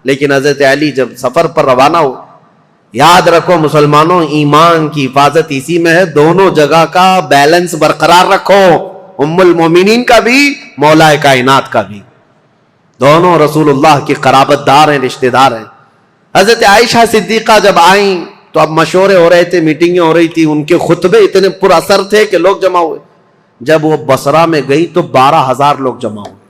لیکن حضرت علی جب سفر پر روانہ ہو، یاد رکھو مسلمانوں، ایمان کی حفاظت اسی میں ہے، دونوں جگہ کا بیلنس برقرار رکھو، ام المومنین کا بھی، مولا کائنات کا بھی، دونوں رسول اللہ کی قرابت دار ہیں، رشتہ دار ہیں۔ حضرت عائشہ صدیقہ جب آئیں تو اب مشورے ہو رہے تھے، میٹنگیں ہو رہی تھی، ان کے خطبے اتنے پر اثر تھے کہ لوگ جمع ہوئے۔ جب وہ بصرہ میں گئی تو 12,000 لوگ جمع ہوئے،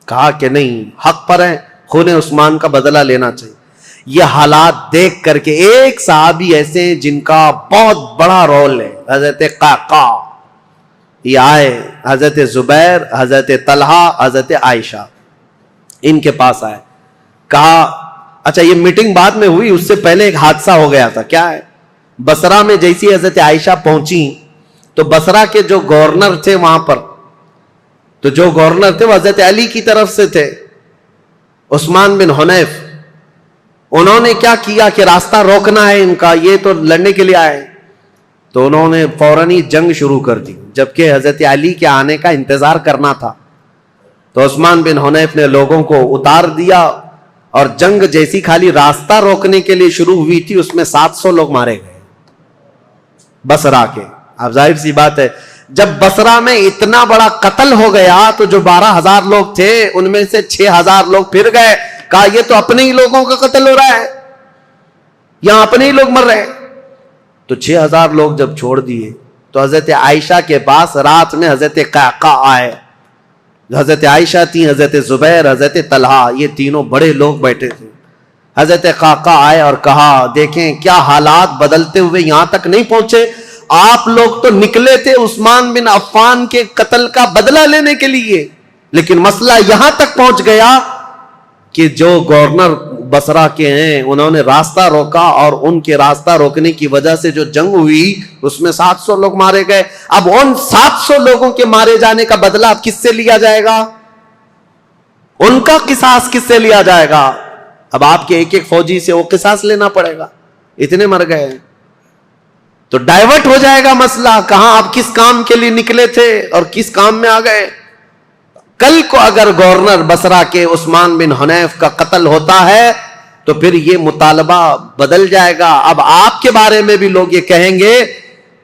کہا کہ نہیں، حق پر ہیں، خون عثمان کا بدلہ لینا چاہیے۔ یہ حالات دیکھ کر کے ایک صحابی ایسے ہیں جن کا بہت بڑا رول ہے، حضرت قعقاع، یہ آئے، حضرت زبیر، حضرت طلحہ، حضرت عائشہ ان کے پاس آئے، کہا اچھا یہ میٹنگ بعد میں ہوئی، اس سے پہلے ایک حادثہ ہو گیا تھا، کیا ہے؟ بصرہ میں جیسی حضرت عائشہ پہنچی تو بصرہ کے جو گورنر تھے وہاں پر، تو جو گورنر تھے وہ حضرت علی کی طرف سے تھے، عثمان بن حنیف، انہوں نے کیا کیا کہ راستہ روکنا ہے ان کا، یہ تو لڑنے کے لیے آئے، تو انہوں نے فوراً ہی جنگ شروع کر دی، جبکہ حضرت علی کے آنے کا انتظار کرنا تھا۔ تو عثمان بن حنیف نے لوگوں کو اتار دیا، اور جنگ جیسی خالی راستہ روکنے کے لیے شروع ہوئی تھی، اس میں 700 لوگ مارے گئے بصرہ کے۔ اب ظاہر سی بات ہے، جب بصرہ میں اتنا بڑا قتل ہو گیا تو جو 12,000 لوگ تھے ان میں سے 6,000 لوگ پھر گئے، کہا یہ تو اپنے ہی لوگوں کا قتل ہو رہا ہے، یہاں اپنے ہی لوگ مر رہے ہیں۔ تو 6,000 لوگ جب چھوڑ دیے تو حضرت عائشہ کے پاس رات میں حضرت قعقاع آئے، حضرت عائشہ تھی، حضرت زبیر، حضرت طلحہ، یہ تینوں بڑے لوگ بیٹھے تھے۔ حضرت قعقاع آئے اور کہا دیکھیں کیا حالات بدلتے ہوئے یہاں تک نہیں پہنچے، آپ لوگ تو نکلے تھے عثمان بن عفان کے قتل کا بدلہ لینے کے لیے، لیکن مسئلہ یہاں تک پہنچ گیا کہ جو گورنر بصرہ کے ہیں انہوں نے راستہ روکا، اور ان کے راستہ روکنے کی وجہ سے جو جنگ ہوئی اس میں 700 لوگ مارے گئے۔ اب ان 700 لوگوں کے مارے جانے کا بدلہ اب کس سے لیا جائے گا؟ ان کا قصاص کس سے لیا جائے گا؟ اب آپ کے ایک ایک فوجی سے وہ قصاص لینا پڑے گا، اتنے مر گئے، تو ڈائیورٹ ہو جائے گا مسئلہ، کہاں آپ کس کام کے لیے نکلے تھے اور کس کام میں آ گئے۔ کل کو اگر گورنر بصرہ کے عثمان بن حنیف کا قتل ہوتا ہے تو پھر یہ مطالبہ بدل جائے گا، اب آپ کے بارے میں بھی لوگ یہ کہیں گے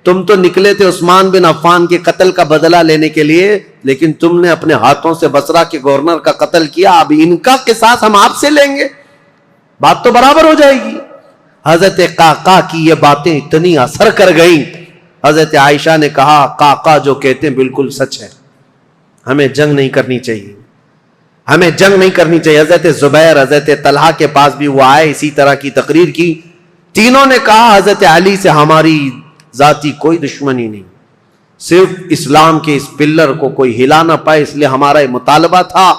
تم تو نکلے تھے عثمان بن عفان کے قتل کا بدلہ لینے کے لیے، لیکن تم نے اپنے ہاتھوں سے بصرہ کے گورنر کا قتل کیا، اب ان کا قصاص ہم آپ سے لیں گے، بات تو برابر ہو جائے گی۔ حضرت قعقاع کی یہ باتیں اتنی اثر کر گئیں، حضرت عائشہ نے کہا قعقاع جو کہتے ہیں بالکل سچ ہے، ہمیں جنگ نہیں کرنی چاہیے، ہمیں جنگ نہیں کرنی چاہیے۔ حضرت زبیر، حضرت طلحہ کے پاس بھی وہ آئے، اسی طرح کی تقریر کی، تینوں نے کہا حضرت علی سے ہماری ذاتی کوئی دشمنی نہیں، صرف اسلام کے اس پلر کو کوئی ہلا نہ پائے اس لیے ہمارا یہ مطالبہ تھا،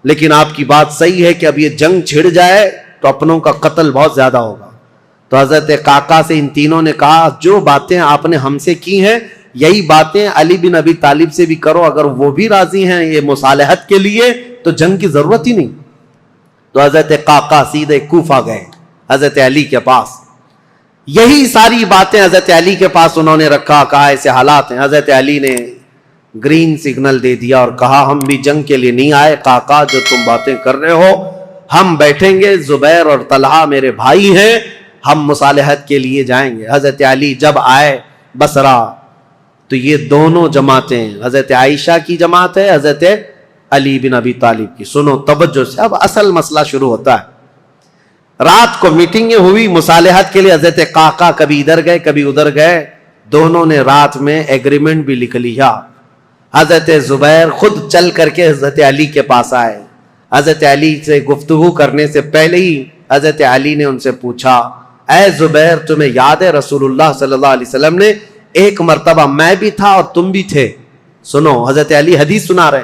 لیکن آپ کی بات صحیح ہے کہ اب یہ جنگ چھڑ جائے تو اپنوں کا قتل بہت زیادہ ہوگا۔ تو حضرت قعقاع سے ان تینوں نے کہا جو باتیں آپ نے ہم سے کی ہیں یہی باتیں علی بن ابی طالب سے بھی کرو، اگر وہ بھی راضی ہیں یہ مصالحت کے لیے تو جنگ کی ضرورت ہی نہیں۔ تو حضرت قعقاع سیدھے کوفہ گئے حضرت علی کے پاس، یہی ساری باتیں حضرت علی کے پاس انہوں نے رکھا، کہا ایسے حالات ہیں۔ حضرت علی نے گرین سگنل دے دیا اور کہا ہم بھی جنگ کے لیے نہیں آئے، قعقاع جو تم باتیں کر رہے ہو ہم بیٹھیں گے، زبیر اور طلحہ میرے بھائی ہیں، ہم مصالحت کے لیے جائیں گے۔ حضرت علی جب آئے بصرہ تو یہ دونوں جماعتیں، حضرت عائشہ کی جماعت ہے، حضرت علی بن ابی طالب کی، سنو توجہ سے، اب اصل مسئلہ شروع ہوتا ہے۔ رات کو میٹنگیں ہوئی مصالحت کے لیے، حضرت قعقاع کبھی ادھر گئے کبھی ادھر گئے، دونوں نے رات میں ایگریمنٹ بھی لکھ لیا۔ حضرت زبیر خود چل کر کے حضرت علی کے پاس آئے، حضرت علی سے گفتگو کرنے سے پہلے ہی حضرت علی نے ان سے پوچھا اے زبیر تمہیں یاد ہے رسول اللہ صلی اللہ علیہ وسلم نے ایک مرتبہ میں بھی تھا اور تم بھی تھے، سنو حضرت علی حدیث سنا رہے،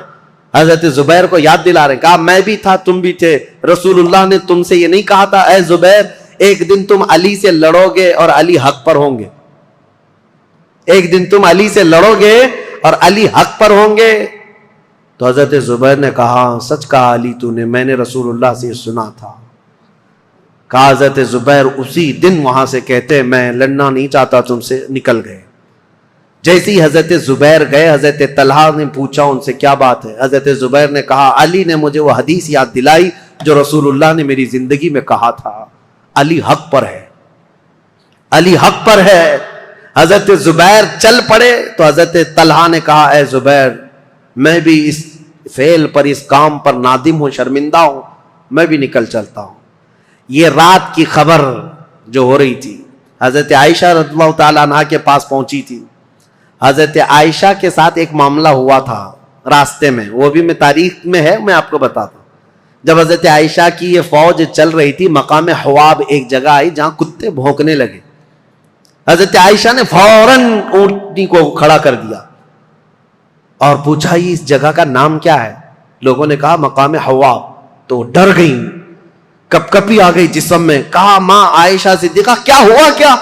حضرت زبیر کو یاد دلا رہے، کہا میں بھی تھا تم بھی تھے، رسول اللہ نے تم سے یہ نہیں کہا تھا اے زبیر ایک دن تم علی سے لڑو گے اور علی حق پر ہوں گے، ایک دن تم علی سے لڑو گے اور علی حق پر ہوں گے؟ تو حضرت زبیر نے کہا سچ کہا علی تو نے، میں نے رسول اللہ سے سنا تھا۔ کہا حضرت زبیر اسی دن وہاں سے کہتے میں لڑنا نہیں چاہتا تم سے، نکل گئے۔ جیسے ہی حضرت زبیر گئے حضرت طلحہ نے پوچھا ان سے کیا بات ہے، حضرت زبیر نے کہا علی نے مجھے وہ حدیث یاد دلائی جو رسول اللہ نے میری زندگی میں کہا تھا، علی حق پر ہے، علی حق پر ہے۔ حضرت زبیر چل پڑے تو حضرت طلحہ نے کہا اے زبیر، میں بھی اس فعل پر، اس کام پر نادم ہوں، شرمندہ ہوں، میں بھی نکل چلتا ہوں۔ یہ رات کی خبر جو ہو رہی تھی حضرت عائشہ رضی اللہ تعالیٰ عنہ کے پاس پہنچی تھی۔ حضرت عائشہ کے ساتھ ایک معاملہ ہوا تھا راستے میں، وہ بھی میں تاریخ میں ہے، میں آپ کو بتاتا ہوں۔ جب حضرت عائشہ کی یہ فوج چل رہی تھی، مقام حواب ایک جگہ آئی جہاں کتے بھونکنے لگے۔ حضرت عائشہ نے فوراً اونٹنی کو کھڑا کر دیا اور پوچھا یہ اس جگہ کا نام کیا ہے؟ لوگوں نے کہا مقام حواب، تو ڈر گئی، کپ کپی آ گئی جسم میں۔ کہا ماں عائشہ صدیقہ کیا ہوا کیا؟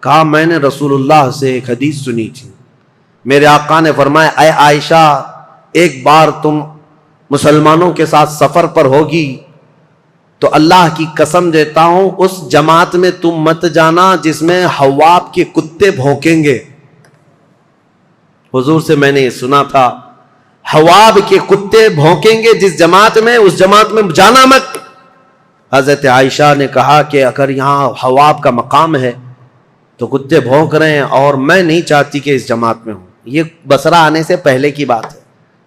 کہا میں نے رسول اللہ سے ایک حدیث سنی تھی، میرے آقا نے فرمایا اے عائشہ ایک بار تم مسلمانوں کے ساتھ سفر پر ہوگی تو اللہ کی قسم دیتا ہوں اس جماعت میں تم مت جانا جس میں حواب کے کتے بھونکیں گے۔ حضور سے میں نے یہ سنا تھا، حواب کے کتے بھونکیں گے جس جماعت میں، اس جماعت میں جانا مت۔ حضرت عائشہ نے کہا کہ اگر یہاں حواب کا مقام ہے تو کتے بھونک رہے ہیں اور میں نہیں چاہتی کہ اس جماعت میں ہوں۔ یہ بصرہ آنے سے پہلے کی بات ہے،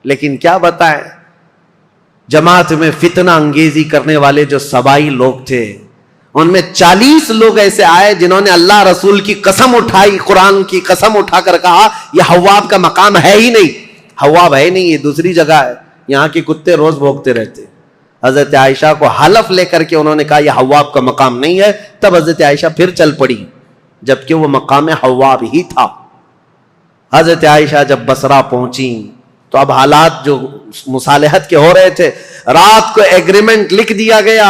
لیکن کیا بتائیں جماعت میں فتنہ انگیزی کرنے والے جو سبائی لوگ تھے، ان میں 40 لوگ ایسے آئے جنہوں نے اللہ رسول کی قسم اٹھائی، قرآن کی قسم اٹھا کر کہا یہ حواب کا مقام ہے ہی نہیں، حواب ہے نہیں، یہ دوسری جگہ ہے، یہاں کے کتے روز بھونکتے رہتے۔ حضرت عائشہ کو حلف لے کر کے انہوں نے کہا یہ حواب کا مقام نہیں ہے، تب حضرت عائشہ پھر چل پڑی جبکہ وہ مقام حواب ہی تھا۔ حضرت عائشہ جب بصرہ پہنچی تو اب حالات جو مصالحت کے ہو رہے تھے، رات کو ایگریمنٹ لکھ دیا گیا،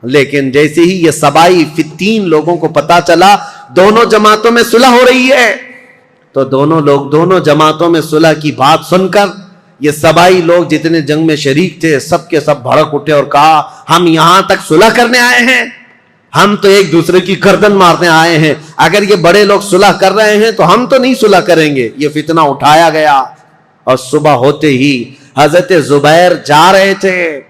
لیکن جیسے ہی یہ سبائی 3 لوگوں کو پتا چلا دونوں جماعتوں میں صلح ہو رہی ہے، تو دونوں لوگ دونوں جماعتوں میں صلح کی بات سن کر یہ سبائی لوگ جتنے جنگ میں شریک تھے سب کے سب بھڑک اٹھے اور کہا ہم یہاں تک صلح کرنے آئے ہیں، ہم تو ایک دوسرے کی گردن مارنے آئے ہیں، اگر یہ بڑے لوگ صلح کر رہے ہیں تو ہم تو نہیں صلح کریں گے۔ یہ فتنہ اٹھایا گیا اور صبح ہوتے ہی حضرت زبیر جا رہے تھے،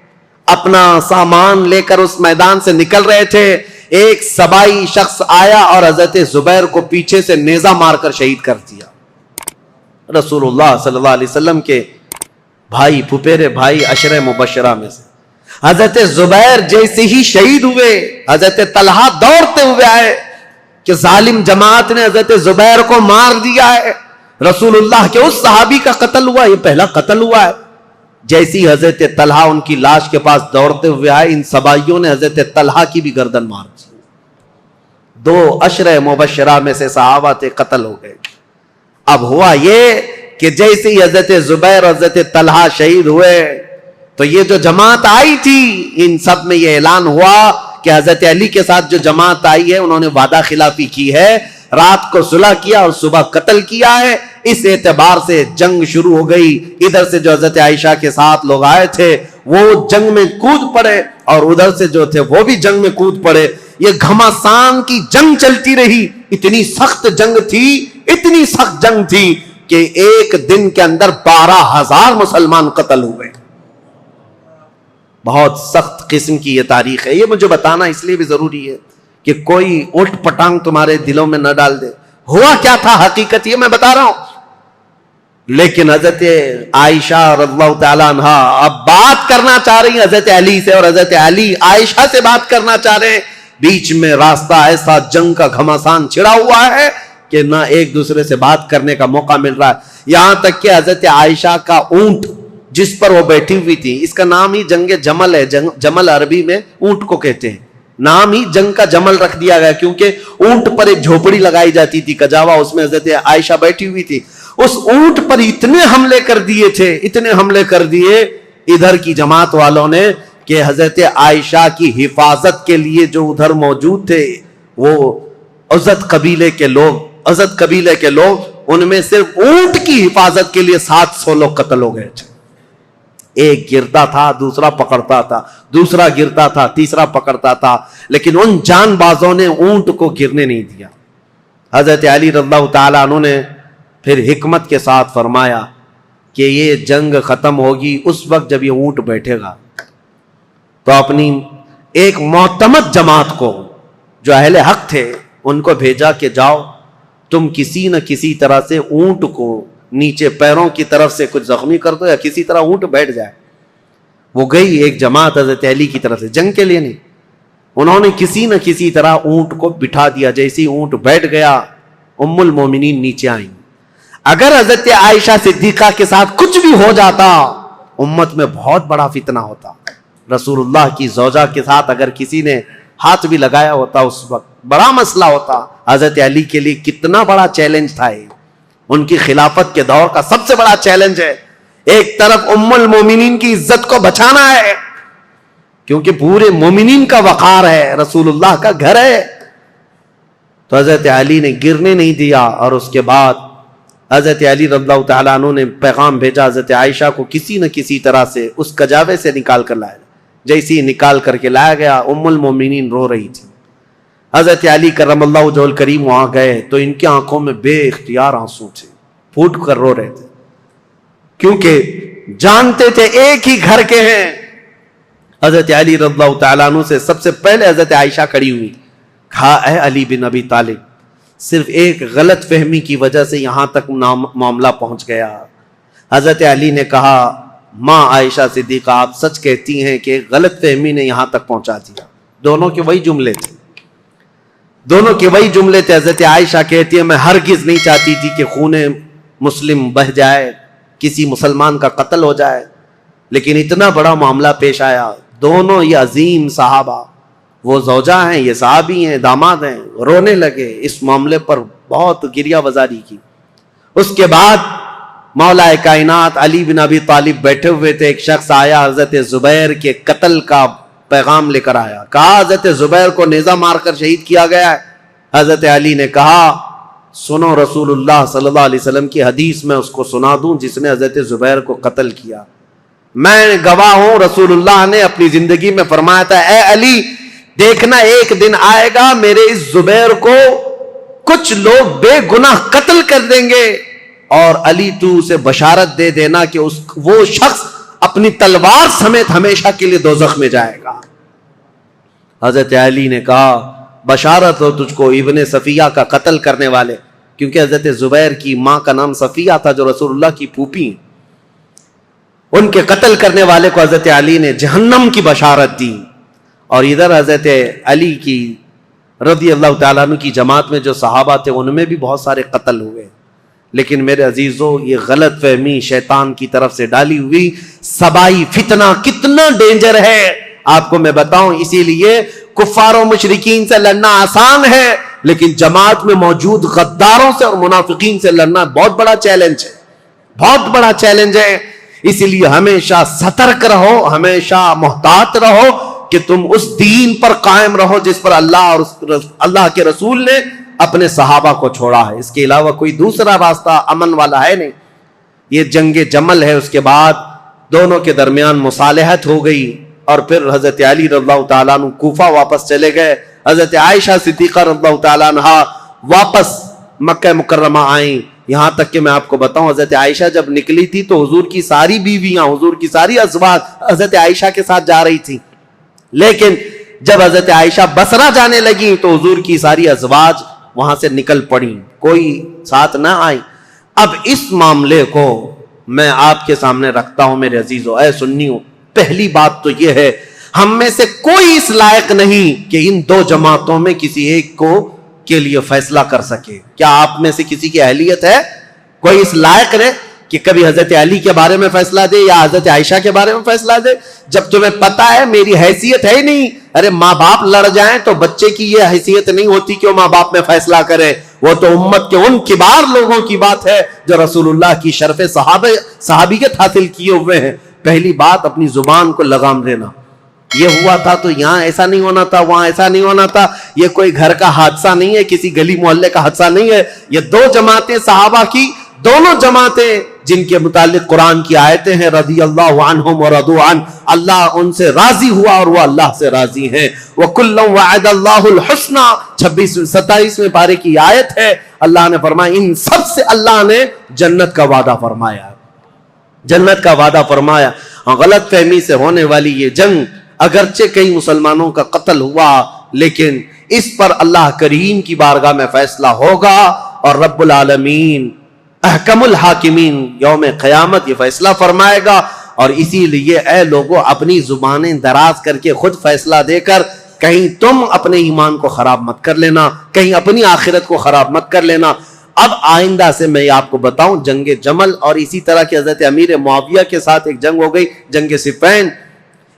اپنا سامان لے کر اس میدان سے نکل رہے تھے، ایک سبائی شخص آیا اور حضرت زبیر کو پیچھے سے نیزہ مار کر شہید کر دیا۔ رسول اللہ صلی اللہ علیہ وسلم کے بھائی، پھپھیرے بھائی، عشرہ مبشرہ میں سے حضرت زبیر جیسے ہی شہید ہوئے، حضرت طلحہ دوڑتے ہوئے آئے کہ ظالم جماعت نے حضرت زبیر کو مار دیا ہے، رسول اللہ کے اس صحابی کا قتل ہوا، یہ پہلا قتل ہوا ہے۔ جیسی حضرت طلحہ ان کی لاش کے پاس دوڑتے ہوئے آئے، ان سبائیوں نے حضرت طلحہ کی بھی گردن مار دی۔ 2 عشرہ مبشرہ میں سے صحابہ تھے، قتل ہو گئے۔ اب ہوا یہ کہ جیسے ہی حضرت زبیر اور حضرت طلحہ شہید ہوئے تو یہ جو جماعت آئی تھی ان سب میں یہ اعلان ہوا کہ حضرت علی کے ساتھ جو جماعت آئی ہے انہوں نے وعدہ خلافی کی ہے، رات کو صلح کیا اور صبح قتل کیا ہے، اس اعتبار سے جنگ شروع ہو گئی۔ ادھر سے جو حضرت عائشہ کے ساتھ لوگ آئے تھے وہ جنگ میں کود پڑے اور ادھر سے جو تھے وہ بھی جنگ میں کود پڑے۔ یہ گھمسان کی جنگ چلتی رہی، اتنی سخت جنگ تھی، اتنی سخت جنگ تھی کہ ایک دن کے اندر 12,000 مسلمان قتل ہوئے۔ بہت سخت قسم کی یہ تاریخ ہے، یہ مجھے بتانا اس لیے بھی ضروری ہے کہ کوئی اٹھ پٹانگ تمہارے دلوں میں نہ ڈال دے۔ ہوا کیا تھا حقیقت یہ میں بتا رہا ہوں، لیکن حضرت عائشہ رضی اللہ تعالیٰ عنہ اب بات کرنا چاہ رہی ہیں حضرت علی سے، اور حضرت علی عائشہ سے بات کرنا چاہ رہے ہیں۔ بیچ میں راستہ ایسا جنگ کا گھمسان چھڑا ہوا ہے کہ نہ ایک دوسرے سے بات کرنے کا موقع مل رہا ہے، یہاں تک کہ حضرت عائشہ کا اونٹ جس پر وہ بیٹھی ہوئی تھی، اس کا نام ہی جنگ جمل ہے، جمل عربی میں اونٹ کو کہتے ہیں، نام ہی جنگ کا جمل رکھ دیا گیا کیونکہ اونٹ پر ایک جھوپڑی لگائی جاتی تھی کجاوا، اس میں حضرت عائشہ بیٹھی ہوئی تھی۔ اس اونٹ پر اتنے حملے کر دیے تھے، اتنے حملے کر دیے ادھر کی جماعت والوں نے کہ حضرت عائشہ کی حفاظت کے لیے جو ادھر موجود تھے وہ عزت قبیلے کے لوگ ان میں صرف اونٹ کی حفاظت کے لیے 700 لوگ قتل ہو گئے تھے۔ ایک گرتا تھا، دوسرا پکڑتا تھا، دوسرا گرتا تھا، تیسرا پکڑتا تھا، لیکن ان جان بازوں نے اونٹ کو گرنے نہیں دیا۔ حضرت علی رضی اللہ تعالیٰ عنہ نے پھر حکمت کے ساتھ فرمایا کہ یہ جنگ ختم ہوگی اس وقت جب یہ اونٹ بیٹھے گا، تو اپنی ایک معتمد جماعت کو جو اہل حق تھے ان کو بھیجا کہ جاؤ تم کسی نہ کسی طرح سے اونٹ کو نیچے پیروں کی طرف سے کچھ زخمی کر دو یا کسی طرح اونٹ بیٹھ جائے. وہ گئی ایک جماعت حضرت علی کی طرف سے, جنگ کے لیے نہیں, انہوں نے کسی نہ کسی طرح اونٹ کو بٹھا دیا. جیسے ہی اونٹ بیٹھ گیا ام المومنین نیچے آئیں. اگر حضرت عائشہ صدیقہ کے ساتھ کچھ بھی ہو جاتا امت میں بہت بڑا فتنہ ہوتا. رسول اللہ کی زوجہ کے ساتھ اگر کسی نے ہاتھ بھی لگایا ہوتا اس وقت بڑا مسئلہ ہوتا. حضرت علی کے لیے کتنا بڑا چیلنج تھا یہ, ان کی خلافت کے دور کا سب سے بڑا چیلنج ہے. ایک طرف ام المومنین کی عزت کو بچانا ہے کیونکہ پورے مومنین کا وقار ہے, رسول اللہ کا گھر ہے, تو حضرت علی نے گرنے نہیں دیا. اور اس کے بعد حضرت علی رضی اللہ تعالیٰ عنہ نے پیغام بھیجا حضرت عائشہ کو کسی نہ کسی طرح سے اس کجاوے سے نکال کر لایا. جیسے ہی نکال کر کے لایا گیا ام المومنین رو رہی تھی. حضرت علی کرم اللہ وجہہ الکریم وہاں گئے تو ان کی آنکھوں میں بے اختیار آنسو تھے, پھوٹ کر رو رہے تھے کیونکہ جانتے تھے ایک ہی گھر کے ہیں. حضرت علی رضی اللہ تعالیٰ عنہ سے سب سے پہلے حضرت عائشہ کھڑی ہوئی, کہا اے علی بن ابی طالب, صرف ایک غلط فہمی کی وجہ سے یہاں تک معاملہ پہنچ گیا. حضرت علی نے کہا ماں عائشہ صدیقہ آپ سچ کہتی ہیں کہ غلط فہمی نے یہاں تک پہنچا دیا. دونوں کے وہی جملے تھے, دونوں کے وہی جملے تھے. حضرت عائشہ کہتی ہے میں ہرگز نہیں چاہتی تھی کہ خون مسلم بہہ جائے, کسی مسلمان کا قتل ہو جائے, لیکن اتنا بڑا معاملہ پیش آیا. دونوں یہ عظیم صحابہ, وہ زوجہ ہیں یہ صحابی ہیں داماد ہیں, رونے لگے. اس معاملے پر بہت گریہ وزاری کی. اس کے بعد مولا کائنات علی بن ابی طالب بیٹھے ہوئے تھے. ایک شخص آیا حضرت زبیر کے قتل کا پیغام لے کر آیا, کہا حضرت زبیر کو نیزہ مار کر شہید کیا گیا ہے. حضرت علی نے کہا سنو رسول اللہ صلی اللہ علیہ وسلم کی حدیث میں اس کو سنا دوں جس نے حضرت زبیر کو قتل کیا. میں گواہ ہوں رسول اللہ نے اپنی زندگی میں فرمایا تھا اے علی دیکھنا ایک دن آئے گا میرے اس زبیر کو کچھ لوگ بے گناہ قتل کر دیں گے, اور علی تو اسے بشارت دے دینا کہ وہ شخص اپنی تلوار سمیت ہمیشہ کے لیے دوزخ میں جائے گا. حضرت علی نے کہا بشارت ہو تجھ کو ابن صفیہ کا قتل کرنے والے, کیونکہ حضرت زبیر کی ماں کا نام صفیہ تھا جو رسول اللہ کی پھوپھی, ان کے قتل کرنے والے کو حضرت علی نے جہنم کی بشارت دی. اور ادھر حضرت علی کی رضی اللہ تعالیٰ عنہ کی جماعت میں جو صحابہ تھے ان میں بھی بہت سارے قتل ہوئے. لیکن میرے عزیزو یہ غلط فہمی شیطان کی طرف سے ڈالی ہوئی سبائی فتنہ کتنا ڈینجر ہے آپ کو میں بتاؤں. اسی لیے کفار و مشرکین سے لڑنا آسان ہے, لیکن جماعت میں موجود غداروں سے اور منافقین سے لڑنا بہت بڑا چیلنج ہے, بہت بڑا چیلنج ہے. اسی لیے ہمیشہ سترک رہو, ہمیشہ محتاط رہو کہ تم اس دین پر قائم رہو جس پر اللہ اور اللہ کے رسول نے اپنے صحابہ کو چھوڑا ہے. اس کے علاوہ کوئی دوسرا راستہ امن والا ہے نہیں. یہ جنگ جمل ہے, اس کے بعد دونوں کے درمیان مصالحت ہو گئی اور پھر حضرت علی رضی اللہ تعالیٰ عنہ کوفہ واپس چلے گئے. حضرت عائشہ صدیقہ رضی اللہ تعالیٰ عنہ واپس مکہ مکرمہ آئیں. یہاں تک کہ میں آپ کو بتاؤں حضرت عائشہ جب نکلی تھی تو حضور کی ساری بیویاں, حضور کی ساری ازواج حضرت عائشہ کے ساتھ جا رہی تھی, لیکن جب حضرت عائشہ بصرہ جانے لگی تو حضور کی ساری ازواج وہاں سے نکل پڑی, کوئی ساتھ نہ آئی. اب اس معاملے کو میں آپ کے سامنے رکھتا ہوں میرے عزیزو, اے سنیو. پہلی بات تو یہ ہے ہم میں سے کوئی اس لائق نہیں کہ ان دو جماعتوں میں کسی ایک کو کے لیے فیصلہ کر سکے. کیا آپ میں سے کسی کی اہلیت ہے؟ کوئی اس لائق ہے کہ کبھی حضرت علی کے بارے میں فیصلہ دے یا حضرت عائشہ کے بارے میں فیصلہ دے جب تمہیں پتا ہے میری حیثیت ہے ہی نہیں. ارے ماں باپ لڑ جائیں تو بچے کی یہ حیثیت نہیں ہوتی کہ وہ ماں باپ میں فیصلہ کرے, وہ تو امت کے ان کبار لوگوں کی بات ہے جو رسول اللہ کی شرف صحابیت حاصل کیے ہوئے ہیں. پہلی بات اپنی زبان کو لگام دینا. یہ ہوا تھا تو یہاں ایسا نہیں ہونا تھا, وہاں ایسا نہیں ہونا تھا. یہ کوئی گھر کا حادثہ نہیں ہے, کسی گلی محلے کا حادثہ نہیں ہے. یہ دو جماعتیں صحابہ کی, دونوں جماعتیں جن کے متعلق قرآن کی آیتیں ہیں رضی اللہ عنہم ورضوا عنہ, اللہ ان سے راضی ہوا اور وہ اللہ سے راضی ہیں. وَكُلًّا وَعَدَ اللَّهُ الْحُسْنَى 27ویں پارے کی آیت ہے. اللہ نے فرمایا ان سب سے اللہ نے جنت کا وعدہ فرمایا, جنت کا وعدہ فرمایا. غلط فہمی سے ہونے والی یہ جنگ اگرچہ کئی مسلمانوں کا قتل ہوا لیکن اس پر اللہ کریم کی بارگاہ میں فیصلہ ہوگا اور رب العالمین احکم الحاکمین یوم قیامت یہ فیصلہ فرمائے گا. اور اسی لیے اے لوگوں اپنی زبانیں دراز کر کے خود فیصلہ دے کر کہیں تم اپنے ایمان کو خراب مت کر لینا, کہیں اپنی آخرت کو خراب مت کر لینا. اب آئندہ سے میں آپ کو بتاؤں جنگ جمل اور اسی طرح کی حضرت امیر معاویہ کے ساتھ ایک جنگ ہو گئی, جنگ صفین.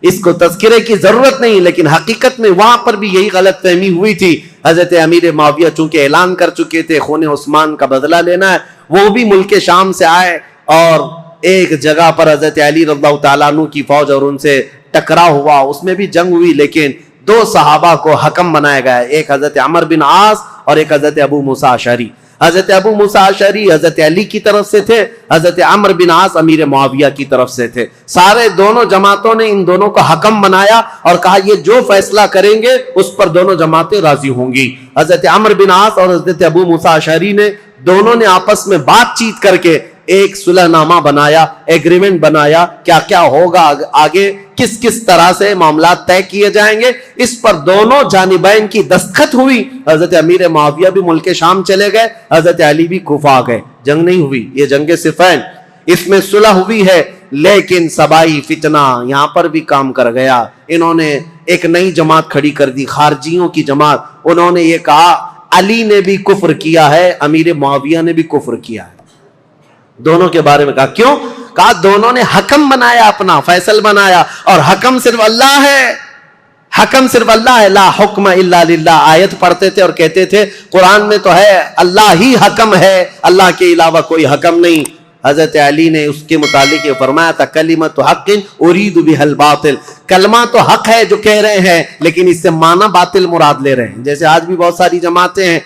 اس کو تذکرے کی ضرورت نہیں لیکن حقیقت میں وہاں پر بھی یہی غلط فہمی ہوئی تھی. حضرت امیر معاویہ چونکہ اعلان کر چکے تھے خون عثمان کا بدلہ لینا ہے, وہ بھی ملک شام سے آئے اور ایک جگہ پر حضرت علی رضی اللہ تعالیٰ عنہ کی فوج اور ان سے ٹکرا ہوا, اس میں بھی جنگ ہوئی لیکن دو صحابہ کو حکم بنایا گیا, ایک حضرت عمر بن عاص اور ایک حضرت ابو موسیٰ اشعری. حضرت ابو موسیٰ اشعری حضرت علی کی طرف سے تھے, حضرت عمر بن عاص امیر معاویہ کی طرف سے تھے. سارے دونوں جماعتوں نے ان دونوں کو حکم بنایا اور کہا یہ جو فیصلہ کریں گے اس پر دونوں جماعتیں راضی ہوں گی. حضرت عمر بن عاص اور حضرت ابو موسیٰ اشعری نے دونوں نے آپس میں بات چیت کر کے ایک صلح نامہ بنایا, ایگریمنٹ بنایا, کیا کیا ہوگا آگے, کس کس طرح سے معاملات طے کیے جائیں گے. اس پر دونوں جانبین کی دستخط ہوئی. حضرت امیر معاویہ بھی ملک شام چلے گئے, حضرت علی بھی کوفہ آ گئے. جنگ نہیں ہوئی, یہ جنگ صفین, اس میں صلح ہوئی ہے لیکن سبائی فتنہ یہاں پر بھی کام کر گیا. انہوں نے ایک نئی جماعت کھڑی کر دی, خارجیوں کی جماعت. انہوں نے یہ کہا علی نے بھی کفر کیا ہے, امیر معاویہ نے بھی کفر کیا ہے. دونوں کے بارے میں کہا کیوں؟ کہا دونوں نے حکم بنایا, اپنا فیصل بنایا اور حکم صرف اللہ ہے, حکم صرف اللہ ہے. لا حکم الا للہ آیت پڑھتے تھے اور کہتے تھے قرآن میں تو ہے اللہ ہی حکم ہے, اللہ کے علاوہ کوئی حکم نہیں. حضرت علی نے اس کے متعلق یہ فرمایا تھا کلمۃ حق ارید بها الباطل, کلمہ تو حق ہے جو کہہ رہے ہیں لیکن اس سے معنی باطل مراد لے رہے ہیں. جیسے آج بھی بہت ساری جماعتیں ہیں